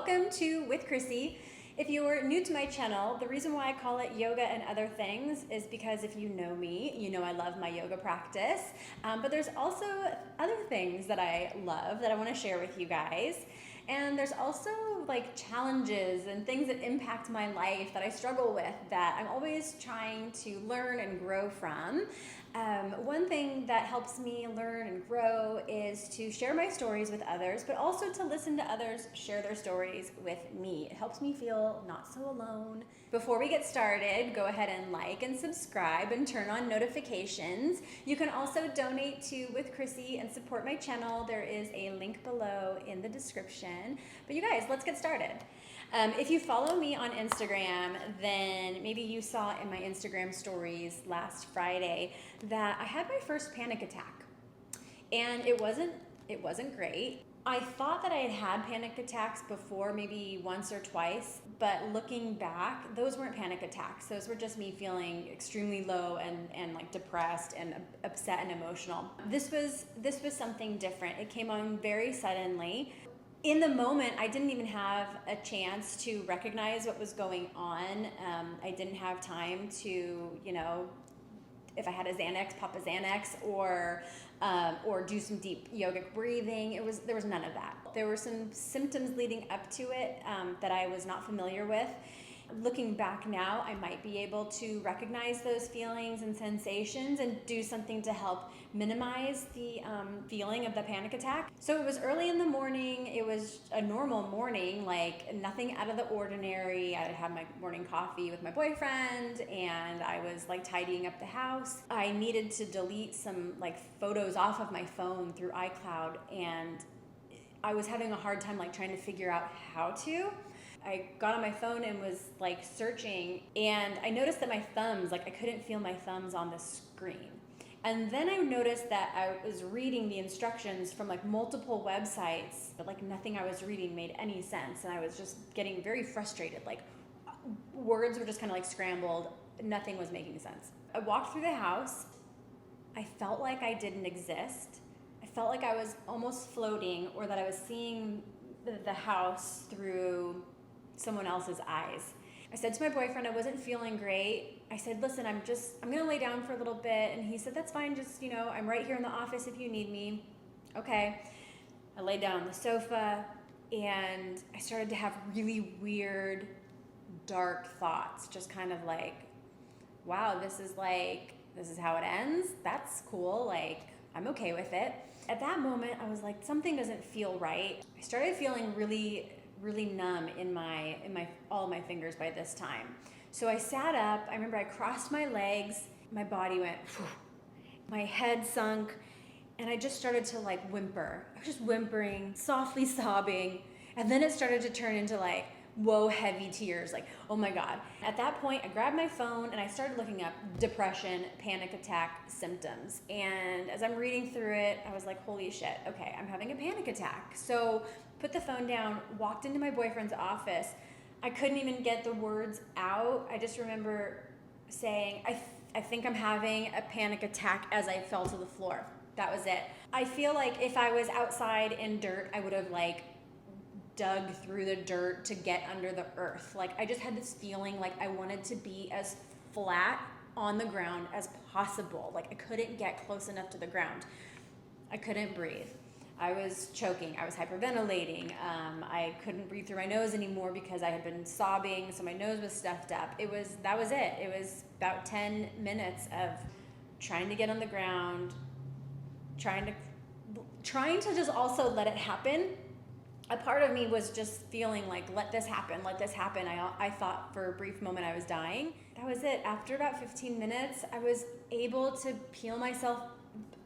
Welcome to With Chrissy. If you're new to my channel, the reason why I call it yoga and other things is because if you know me, you know I love my yoga practice. But there's also other things that I love that I want to share with you guys. And there's also like challenges and things that impact my life that I struggle with that I'm always trying to learn and grow from. One thing that helps me learn and grow is to share my stories with others, but also to listen to others share their stories with me. It helps me feel not so alone. Before we get started, go ahead and like and subscribe and turn on notifications. You can also donate to With Chrissy and support my channel. There is a link below in the description. But you guys, let's get started. If you follow me on Instagram, then maybe you saw in my Instagram stories last Friday that I had my first panic attack. And it wasn't great. I thought that I had had panic attacks before, maybe once or twice, but looking back, those weren't panic attacks. Those were just me feeling extremely low and like depressed and upset and emotional. This was something different. It came on very suddenly. In the moment, I didn't even have a chance to recognize what was going on. I didn't have time to, if I had a Xanax, pop a Xanax, or do some deep yogic breathing. There was none of that. There were some symptoms leading up to it that I was not familiar with. Looking back now, I might be able to recognize those feelings and sensations and do something to help minimize the feeling of the panic attack. So it was early in the morning. It was a normal morning, like nothing out of the ordinary. I had my morning coffee with my boyfriend and I was like tidying up the house. I needed to delete some like photos off of my phone through iCloud, and I was having a hard time like trying to figure out how to. I got on my phone and was like searching, and I noticed that my thumbs, like I couldn't feel my thumbs on the screen. And then I noticed that I was reading the instructions from like multiple websites, but like nothing I was reading made any sense. And I was just getting very frustrated. Like words were just kind of like scrambled. Nothing was making sense. I walked through the house. I felt like I didn't exist. I felt like I was almost floating, or that I was seeing the house through someone else's eyes. I said to my boyfriend I wasn't feeling great. I said, listen, I'm gonna lay down for a little bit. And he said, that's fine, just, I'm right here in the office if you need me. Okay. I laid down on the sofa and I started to have really weird, dark thoughts. Just kind of like, wow, this is how it ends. That's cool. Like, I'm okay with it. At that moment, I was like, something doesn't feel right. I started feeling really numb in all of my fingers by this time. So I sat up. I remember I crossed my legs. My body went, phew. My head sunk, and I just started to like whimper. I was just whimpering, softly sobbing, and then it started to turn into like, whoa, heavy tears, like, oh my God. At that point, I grabbed my phone and I started looking up depression, panic attack symptoms. And as I'm reading through it, I was like, holy shit, okay, I'm having a panic attack. So put the phone down, walked into my boyfriend's office. I couldn't even get the words out. I just remember saying, I think I'm having a panic attack, as I fell to the floor. That was it. I feel like if I was outside in dirt, I would have like dug through the dirt to get under the earth. Like I just had this feeling like I wanted to be as flat on the ground as possible. Like I couldn't get close enough to the ground. I couldn't breathe. I was choking. I was hyperventilating. I couldn't breathe through my nose anymore because I had been sobbing, so my nose was stuffed up. That was it. It was about 10 minutes of trying to get on the ground, trying to just also let it happen. A part of me was just feeling like, let this happen. I thought for a brief moment I was dying. That was it. After about 15 minutes, I was able to peel myself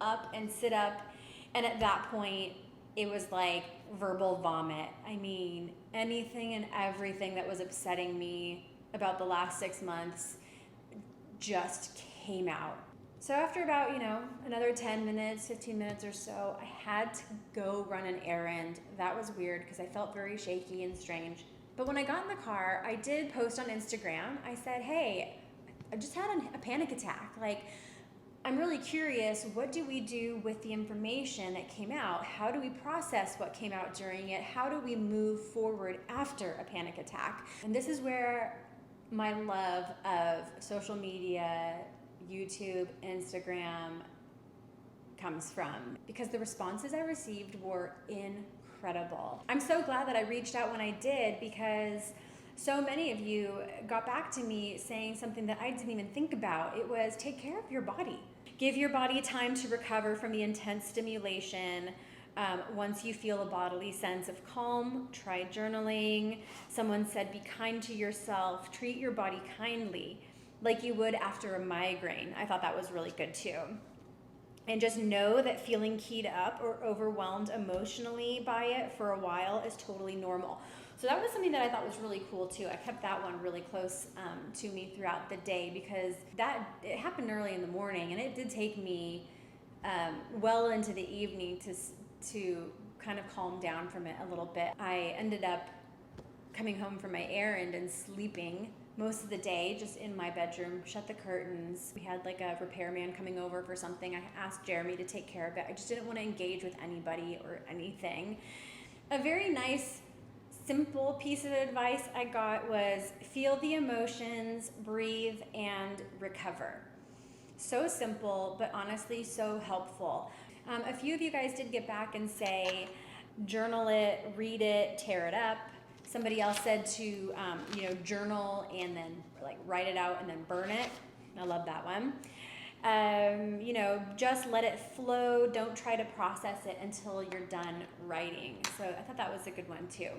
up and sit up. And at that point, it was like verbal vomit. I mean, anything and everything that was upsetting me about the last 6 months just came out. So after about, another 10 minutes, 15 minutes or so, I had to go run an errand. That was weird because I felt very shaky and strange. But when I got in the car, I did post on Instagram. I said, hey, I just had a panic attack. Like, I'm really curious, what do we do with the information that came out? How do we process what came out during it? How do we move forward after a panic attack? And this is where my love of social media, YouTube, Instagram comes from, because the responses I received were incredible. I'm so glad that I reached out when I did, because so many of you got back to me saying something that I didn't even think about. It was, take care of your body. Give your body time to recover from the intense stimulation. Once you feel a bodily sense of calm, try journaling. Someone said, be kind to yourself. Treat your body kindly, like you would after a migraine. I thought that was really good too. And just know that feeling keyed up or overwhelmed emotionally by it for a while is totally normal. So that was something that I thought was really cool too. I kept that one really close to me throughout the day, because it happened early in the morning, and it did take me well into the evening to kind of calm down from it a little bit. I ended up coming home from my errand and sleeping most of the day just in my bedroom, shut the curtains. We had like a repairman coming over for something. I asked Jeremy to take care of it. I just didn't want to engage with anybody or anything. A very nice, simple piece of advice I got was feel the emotions, breathe, and recover. So simple, but honestly so helpful. A few of you guys did get back and say, journal it, read it, tear it up. Somebody else said to, journal and then like write it out and then burn it. I love that one. Just let it flow. Don't try to process it until you're done writing. So I thought that was a good one too.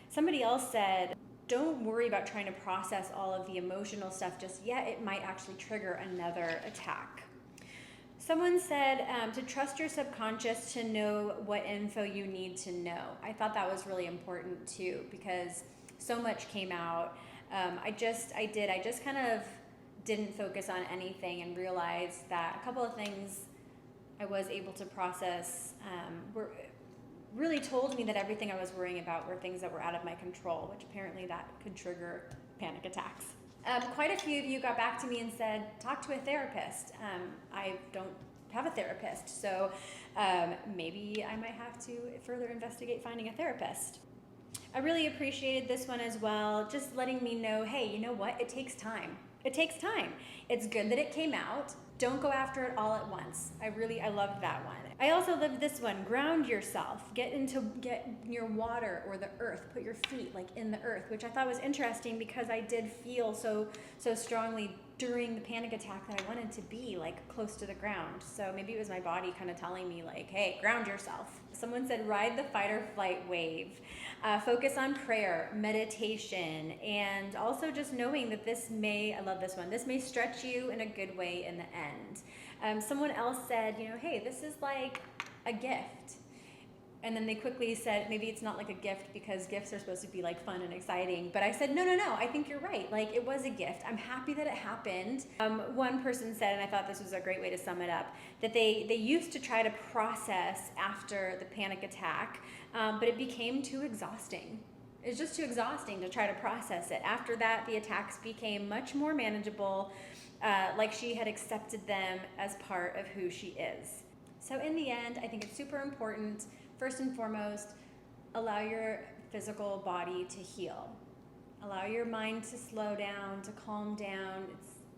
Somebody else said, don't worry about trying to process all of the emotional stuff just yet. It might actually trigger another attack. Someone said to trust your subconscious to know what info you need to know. I thought that was really important too, because so much came out. I just kind of didn't focus on anything and realized that a couple of things I was able to process really told me that everything I was worrying about were things that were out of my control, which apparently that could trigger panic attacks. Quite a few of you got back to me and said, talk to a therapist. I don't have a therapist, so maybe I might have to further investigate finding a therapist. I really appreciated this one as well, just letting me know, hey, you know what? It takes time. It takes time. It's good that it came out. Don't go after it all at once. I loved that one. I also loved this one, ground yourself. Get your water or the earth, put your feet like in the earth, which I thought was interesting because I did feel so strongly during the panic attack that I wanted to be like close to the ground. So maybe it was my body kind of telling me like, hey, ground yourself. Someone said, ride the fight or flight wave. Focus on prayer, meditation, and also just knowing that I love this one, this may stretch you in a good way in the end. Someone else said, hey, this is like a gift. And then they quickly said, maybe it's not like a gift because gifts are supposed to be like fun and exciting. But I said, no, I think you're right. Like it was a gift. I'm happy that it happened. One person said, and I thought this was a great way to sum it up, that they used to try to process after the panic attack, but it became too exhausting. It's just too exhausting to try to process it. After that, the attacks became much more manageable, like she had accepted them as part of who she is. So in the end, I think it's super important. First and foremost, allow your physical body to heal. Allow your mind to slow down, to calm down.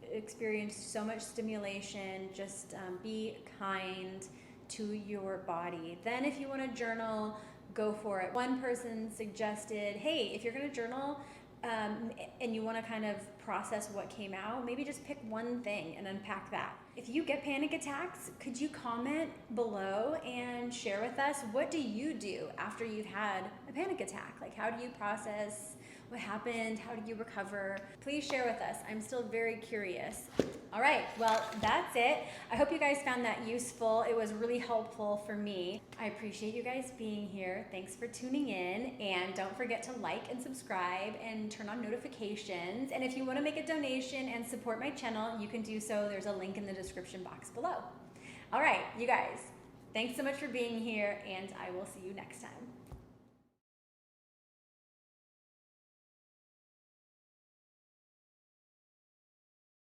It's experienced so much stimulation. Just be kind to your body. Then if you want to journal, go for it. One person suggested, hey, if you're going to journal and you want to kind of process what came out, maybe just pick one thing and unpack that. If you get panic attacks, could you comment below and share with us, what do you do after you've had a panic attack? Like, how do you process what happened? How do you recover? Please share with us. I'm still very curious. All right, well, that's it. I hope you guys found that useful. It was really helpful for me. I appreciate you guys being here. Thanks for tuning in. And don't forget to like and subscribe and turn on notifications. And if you want to make a donation and support my channel, you can do so. There's a link in the description box below. All right, you guys, thanks so much for being here, and I will see you next time.